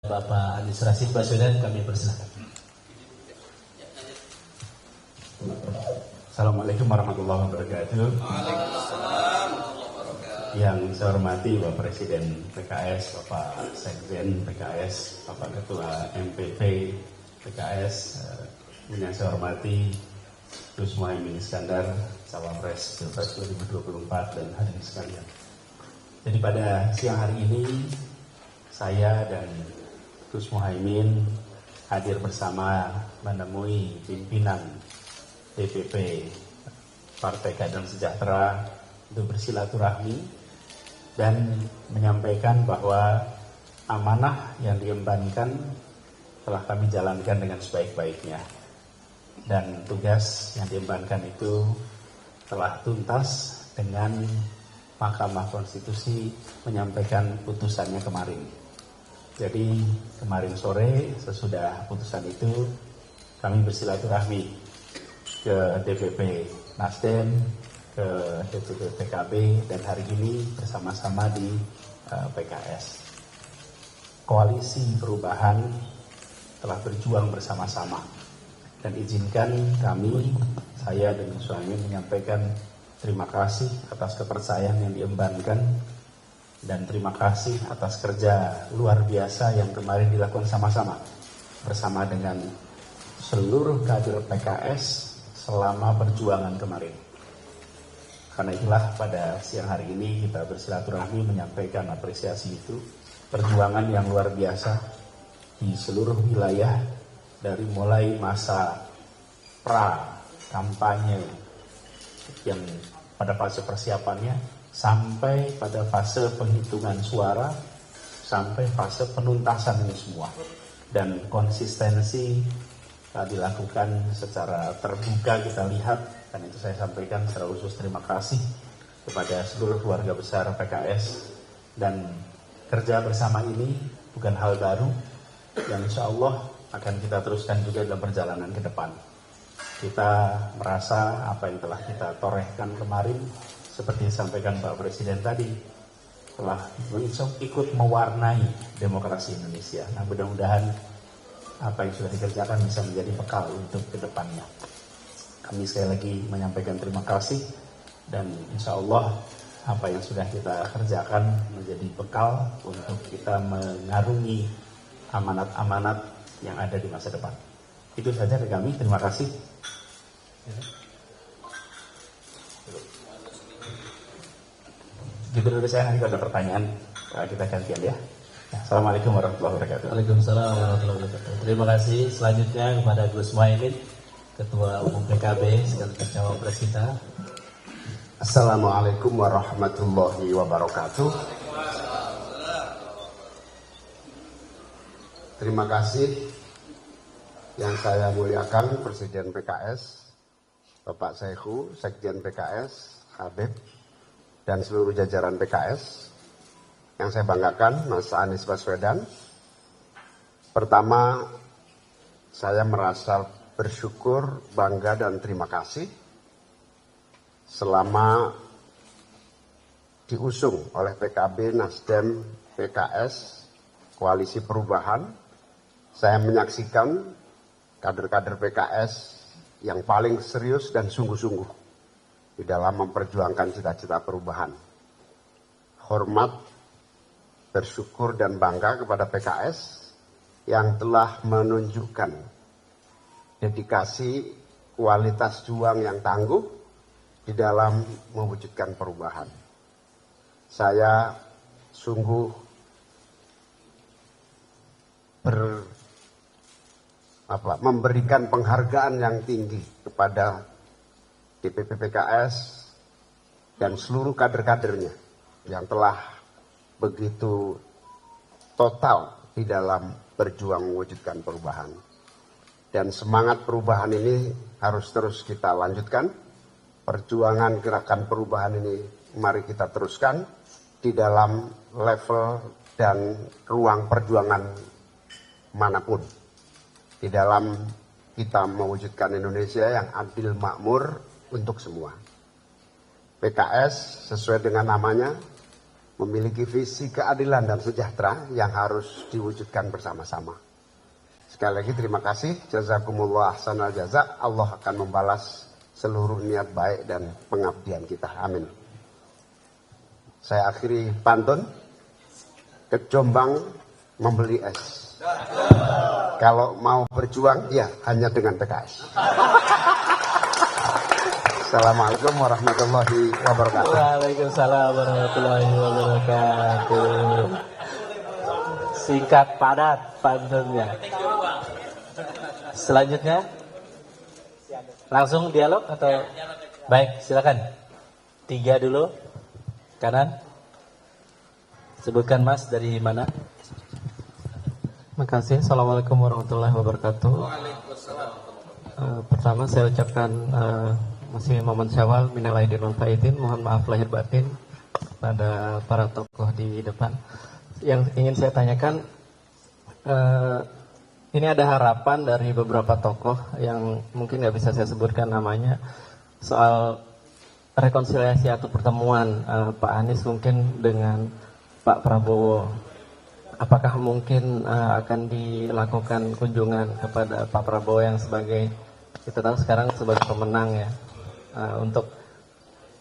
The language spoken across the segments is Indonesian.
Bapak Anies Rashid Baswedan, kami persilakan. Assalamualaikum warahmatullahi wabarakatuh. Yang saya hormati Bapak Presiden PKS, Bapak Sekjen PKS, Bapak Ketua MPP PKS, yang saya hormati Gus Muhaimin Iskandar, Cawapres Pilpres 2024 dan hadirin sekalian. Jadi pada siang hari ini saya dan Gus Muhaimin hadir bersama menemui pimpinan DPP Partai Keadilan Sejahtera untuk bersilaturahmi dan menyampaikan bahwa amanah yang diembankan telah kami jalankan dengan sebaik-baiknya, dan tugas yang diembankan itu telah tuntas dengan Mahkamah Konstitusi menyampaikan putusannya kemarin. Jadi kemarin sore sesudah putusan itu kami bersilaturahmi ke DPP Nasdem, ke DPP PKB, dan hari ini bersama-sama di PKS. Koalisi Perubahan telah berjuang bersama-sama, dan izinkan kami, saya dan Gus Muhaimin menyampaikan terima kasih atas kepercayaan yang diembankan dan terima kasih atas kerja luar biasa yang kemarin dilakukan sama-sama bersama dengan seluruh kader PKS selama perjuangan kemarin. Karena itulah pada siang hari ini kita bersilaturahmi menyampaikan apresiasi itu, perjuangan yang luar biasa di seluruh wilayah, dari mulai masa pra kampanye yang pada fase persiapannya sampai pada fase penghitungan suara, sampai fase penuntasan ini semua, dan konsistensi dilakukan secara terbuka kita lihat. Dan itu saya sampaikan secara khusus terima kasih kepada seluruh keluarga besar PKS, dan kerja bersama ini bukan hal baru yang insya Allah akan kita teruskan juga dalam perjalanan ke depan. Kita merasa apa yang telah kita torehkan kemarin, seperti disampaikan Pak Presiden tadi, telah ikut mewarnai demokrasi Indonesia. Nah, mudah-mudahan apa yang sudah dikerjakan bisa menjadi bekal untuk ke depannya. Kami sekali lagi menyampaikan terima kasih, dan insya Allah apa yang sudah kita kerjakan menjadi bekal untuk kita mengarungi amanat-amanat yang ada di masa depan. Itu saja dari kami, terima kasih. Gitu dulu saya, nanti kalau ada pertanyaan kita gantian ya. Assalamualaikum warahmatullahi wabarakatuh. Waalaikumsalam warahmatullahi wabarakatuh. Terima kasih. Selanjutnya kepada Gus Muhaimin, Ketua Umum PKB sekaligus Cawapres kita. Assalamualaikum warahmatullahi wabarakatuh. Terima kasih yang saya muliakan Presiden PKS, Bapak Saihu, Sekjen PKS, Habib, dan seluruh jajaran PKS. Yang saya banggakan, Mas Anies Baswedan. Pertama, saya merasa bersyukur, bangga, dan terima kasih selama diusung oleh PKB, Nasdem, PKS, Koalisi Perubahan. Saya menyaksikan kader-kader PKS yang paling serius dan sungguh-sungguh di dalam memperjuangkan cita-cita perubahan. Hormat, bersyukur, dan bangga kepada PKS yang telah menunjukkan dedikasi, kualitas juang yang tangguh di dalam mewujudkan perubahan. Saya sungguh memberikan penghargaan yang tinggi kepada DPP PKS dan seluruh kader-kadernya yang telah begitu total di dalam berjuang mewujudkan perubahan. Dan semangat perubahan ini harus terus kita lanjutkan. Perjuangan gerakan perubahan ini mari kita teruskan di dalam level dan ruang perjuangan manapun. Di dalam kita mewujudkan Indonesia yang adil makmur untuk semua. PKS sesuai dengan namanya memiliki visi keadilan dan sejahtera yang harus diwujudkan bersama-sama. Sekali lagi terima kasih, jazakumullah ahsanal jaza. Allah akan membalas seluruh niat baik dan pengabdian kita. Amin. Saya akhiri pantun, ke Jombang membeli es. Kalau mau berjuang, ya hanya dengan PKS. Assalamualaikum warahmatullahi wabarakatuh. Waalaikumsalam warahmatullahi wabarakatuh. Singkat padat pantunnya. Selanjutnya langsung dialog atau baik, silakan. 3 dulu. Kanan. Sebutkan Mas dari mana? Makasih. Assalamualaikum warahmatullahi wabarakatuh. Pertama saya ucapkan masih momen Syawal, minal aidin wal faizin, mohon maaf lahir batin pada para tokoh di depan. Yang ingin saya tanyakan, ini ada harapan dari beberapa tokoh yang mungkin nggak bisa saya sebutkan namanya, soal rekonsiliasi atau pertemuan Pak Anies mungkin dengan Pak Prabowo. Apakah mungkin akan dilakukan kunjungan kepada Pak Prabowo yang sebagai, kita tahu sekarang sebagai pemenang ya, untuk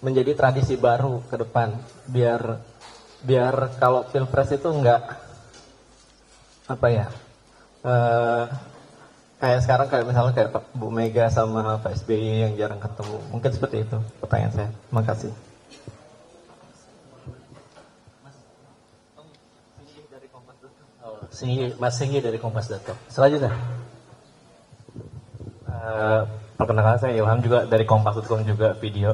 menjadi tradisi baru ke depan, biar kalau pilpres itu enggak apa ya, kayak sekarang kayak misalnya kayak Bu Mega sama Pak SBY yang jarang ketemu, mungkin seperti itu pertanyaan saya. Terima kasih. Mas Singgi dari Kompas.com. Selanjutnya. Perkenalkan, saya Ilham juga dari Kompas.com juga video.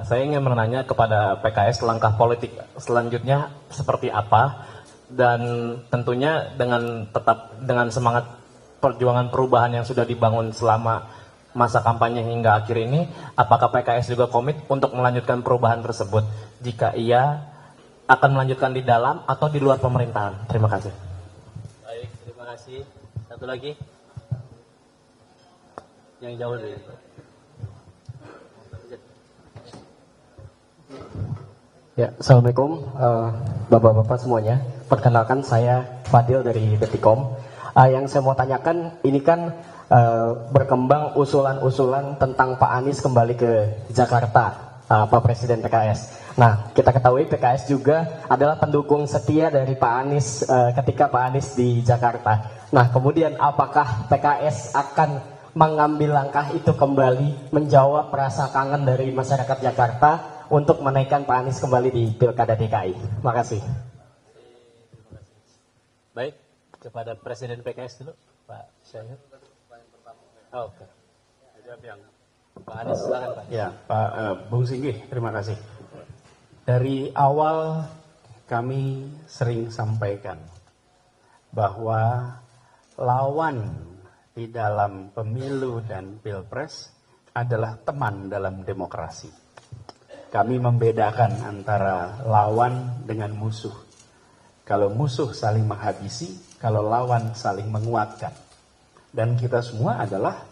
Saya ingin menanya kepada PKS langkah politik selanjutnya seperti apa, dan tentunya tetap dengan semangat perjuangan perubahan yang sudah dibangun selama masa kampanye hingga akhir ini, apakah PKS juga komit untuk melanjutkan perubahan tersebut? Jika iya, akan melanjutkan di dalam atau di luar pemerintahan? Terima kasih. Baik, terima kasih. Satu lagi. Yang jauh dari itu. Ya, assalamualaikum bapak-bapak semuanya. Perkenalkan saya Fadil dari Detikom. Yang saya mau tanyakan, ini kan berkembang usulan-usulan tentang Pak Anies kembali ke Jakarta, Pak Presiden PKS. Nah, kita ketahui PKS juga adalah pendukung setia dari Pak Anies ketika Pak Anies di Jakarta. Nah, kemudian apakah PKS akan mengambil langkah itu kembali, menjawab rasa kangen dari masyarakat Jakarta untuk menaikkan Pak Anies kembali di Pilkada DKI? Terima kasih. Baik, kepada Presiden PKS dulu, Pak Syahir. Oh, oke. Pak Anies, silakan Pak. Ya, Pak Bung Singgih, terima kasih. Dari awal kami sering sampaikan bahwa lawan di dalam pemilu dan pilpres adalah teman dalam demokrasi. Kami membedakan antara lawan dengan musuh. Kalau musuh saling menghabisi, kalau lawan saling menguatkan. Dan kita semua adalah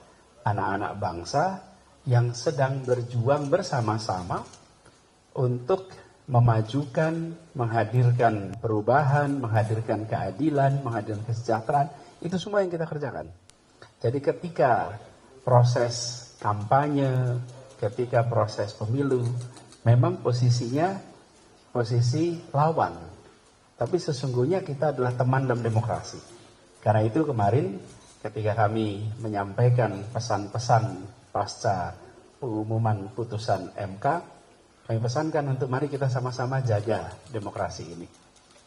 anak-anak bangsa yang sedang berjuang bersama-sama untuk memajukan, menghadirkan perubahan, menghadirkan keadilan, menghadirkan kesejahteraan. Itu semua yang kita kerjakan. Jadi ketika proses kampanye, ketika proses pemilu, memang posisinya posisi lawan. Tapi sesungguhnya kita adalah teman dalam demokrasi. Karena itu kemarin ketika kami menyampaikan pesan-pesan pasca pengumuman putusan MK, kami pesankan untuk mari kita sama-sama jaga demokrasi ini.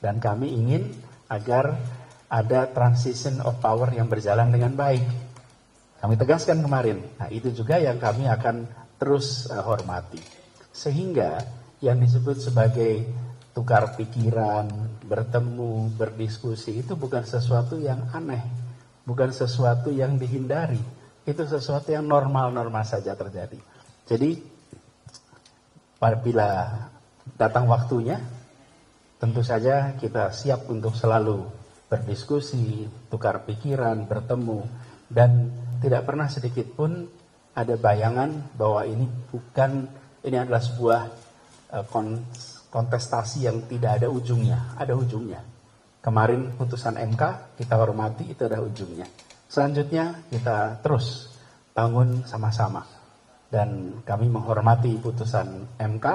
Dan kami ingin agar ada transition of power yang berjalan dengan baik. Kami tegaskan kemarin. Nah, itu juga yang kami akan terus hormati. Sehingga yang disebut sebagai tukar pikiran, bertemu, berdiskusi, itu bukan sesuatu yang aneh. Bukan sesuatu yang dihindari. Itu sesuatu yang normal-normal saja terjadi. Jadi apabila datang waktunya, tentu saja kita siap untuk selalu berdiskusi, tukar pikiran, bertemu, dan tidak pernah sedikit pun ada bayangan bahwa ini adalah sebuah kontestasi yang tidak ada ujungnya, ada ujungnya. Kemarin putusan MK kita hormati, itu ada ujungnya. Selanjutnya kita terus bangun sama-sama. Dan kami menghormati putusan MK,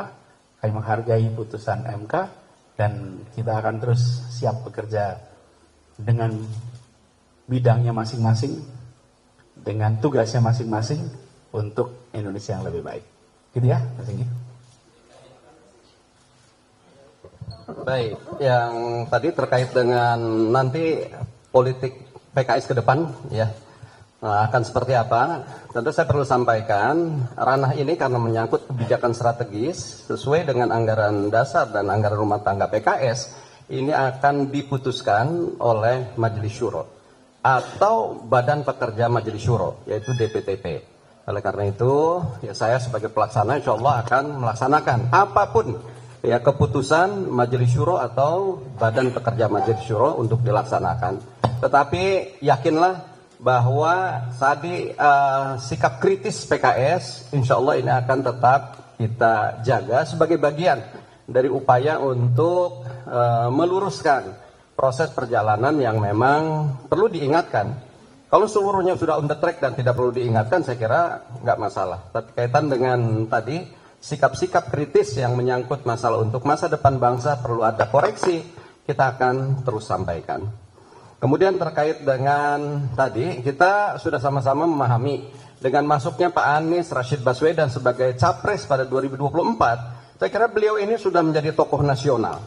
kami menghargai putusan MK, dan kita akan terus siap bekerja dengan bidangnya masing-masing, dengan tugasnya masing-masing untuk Indonesia yang lebih baik. Gitu ya, Mas Inggi. Baik, yang tadi terkait dengan nanti politik PKS ke depan, ya, akan seperti apa? Tentu saya perlu sampaikan, ranah ini karena menyangkut kebijakan strategis sesuai dengan anggaran dasar dan anggaran rumah tangga PKS, ini akan diputuskan oleh Majelis Syuro atau Badan Pekerja Majelis Syuro, yaitu DPTP. Oleh karena itu, ya saya sebagai pelaksana insya Allah akan melaksanakan apapun ya keputusan Majelis Syuro atau Badan Pekerja Majelis Syuro untuk dilaksanakan. Tetapi yakinlah bahwa tadi sikap kritis PKS insya Allah ini akan tetap kita jaga sebagai bagian dari upaya untuk meluruskan proses perjalanan yang memang perlu diingatkan. Kalau seluruhnya sudah on the track dan tidak perlu diingatkan, saya kira nggak masalah. Tapi kaitan dengan tadi sikap-sikap kritis yang menyangkut masalah untuk masa depan bangsa perlu ada koreksi, kita akan terus sampaikan. Kemudian terkait dengan tadi, kita sudah sama-sama memahami dengan masuknya Pak Anies Rashid Baswedan sebagai capres pada 2024, saya kira beliau ini sudah menjadi tokoh nasional.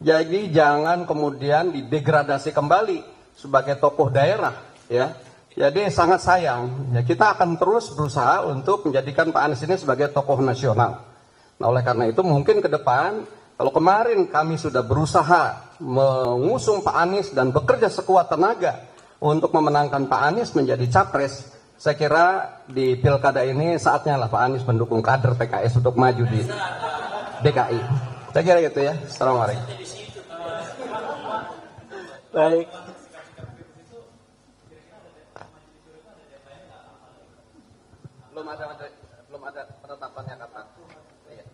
Jadi jangan kemudian didegradasi kembali sebagai tokoh daerah, ya. Jadi sangat sayang, ya, kita akan terus berusaha untuk menjadikan Pak Anies ini sebagai tokoh nasional. Nah, oleh karena itu mungkin ke depan, kalau kemarin kami sudah berusaha mengusung Pak Anies dan bekerja sekuat tenaga untuk memenangkan Pak Anies menjadi capres, saya kira di pilkada ini saatnya lah Pak Anies mendukung kader PKS untuk maju di DKI. Saya kira gitu ya. Assalamualaikum. Baik. Belum ada penetapannya kapan.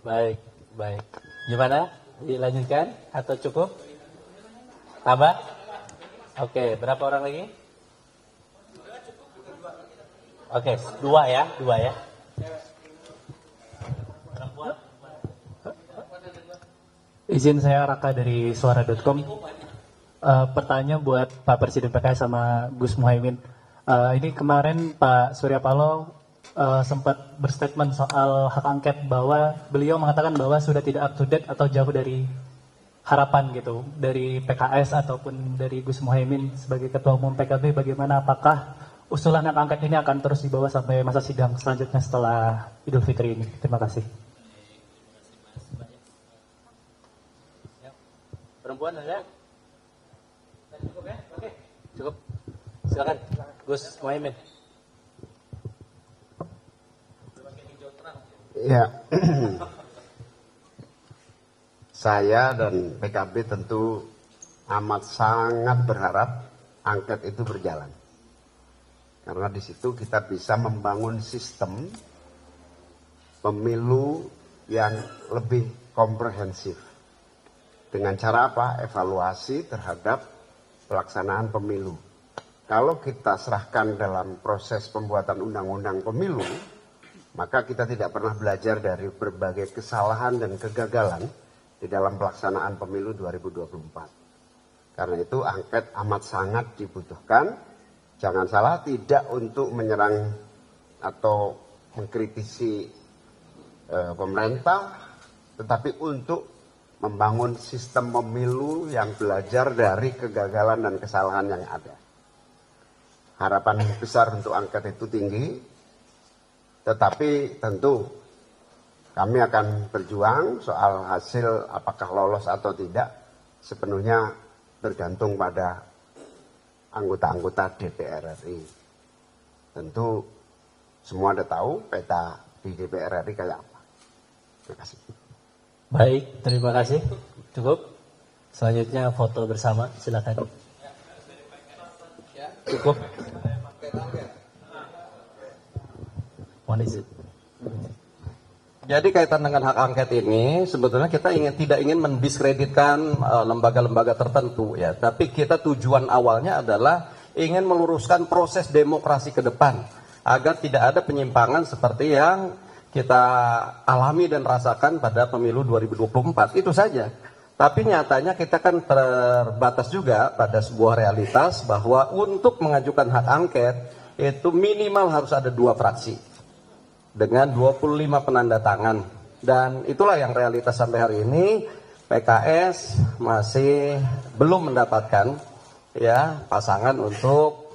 Baik, baik. Gimana? Dilanjutkan atau cukup? Tambah? Oke, berapa orang lagi? Oke, dua ya. Izin saya Raka dari suara.com. Pertanyaan buat Pak Presiden PKS sama Gus Muhaimin. Ini kemarin Pak Surya Paloh sempat berstatement soal hak angket bahwa beliau mengatakan bahwa sudah tidak up to date atau jauh dari harapan gitu dari PKS ataupun dari Gus Muhaimin sebagai Ketua Umum PKB. Bagaimana, apakah usulan hak angket ini akan terus dibawa sampai masa sidang selanjutnya setelah Idul Fitri ini? Terima kasih. Perempuan ada? Cukup ya? Oke, cukup. Silakan, Gus Muhaimin. Ya, saya dan PKB tentu amat sangat berharap angket itu berjalan. Karena di situ kita bisa membangun sistem pemilu yang lebih komprehensif. Dengan cara apa? Evaluasi terhadap pelaksanaan pemilu. Kalau kita serahkan dalam proses pembuatan undang-undang pemilu, maka kita tidak pernah belajar dari berbagai kesalahan dan kegagalan di dalam pelaksanaan pemilu 2024. Karena itu angket amat sangat dibutuhkan. Jangan salah, tidak untuk menyerang atau mengkritisi pemerintah, tetapi untuk membangun sistem pemilu yang belajar dari kegagalan dan kesalahan yang ada. Harapan besar untuk angket itu tinggi. Tetapi tentu kami akan berjuang soal hasil apakah lolos atau tidak sepenuhnya bergantung pada anggota-anggota DPR RI. Tentu semua ada tahu peta di DPR RI kayak apa. Terima kasih. Baik, terima kasih. Cukup. Selanjutnya foto bersama, silakan. Cukup. What is it? Jadi kaitan dengan hak angket ini sebetulnya kita tidak ingin mendiskreditkan lembaga-lembaga tertentu ya, tapi kita tujuan awalnya adalah ingin meluruskan proses demokrasi ke depan agar tidak ada penyimpangan seperti yang kita alami dan rasakan pada pemilu 2024. Itu saja. Tapi nyatanya kita kan terbatas juga pada sebuah realitas bahwa untuk mengajukan hak angket itu minimal harus ada 2 fraksi dengan 25 penanda tangan, dan itulah yang realitas sampai hari ini PKS masih belum mendapatkan ya pasangan untuk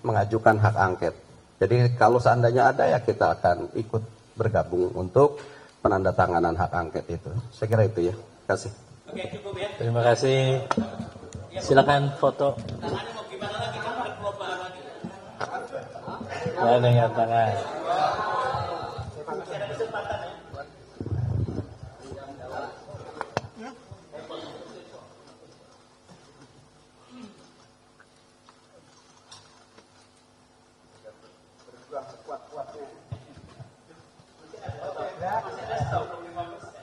mengajukan hak angket. Jadi kalau seandainya ada ya kita akan ikut bergabung untuk penandatanganan hak angket itu. Saya kira itu ya. Terima kasih. Oke, cukup ya. Terima kasih. Silakan foto. Ya, dengan tangan.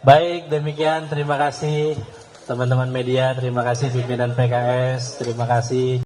Baik, demikian terima kasih teman-teman media, terima kasih pimpinan PKS, terima kasih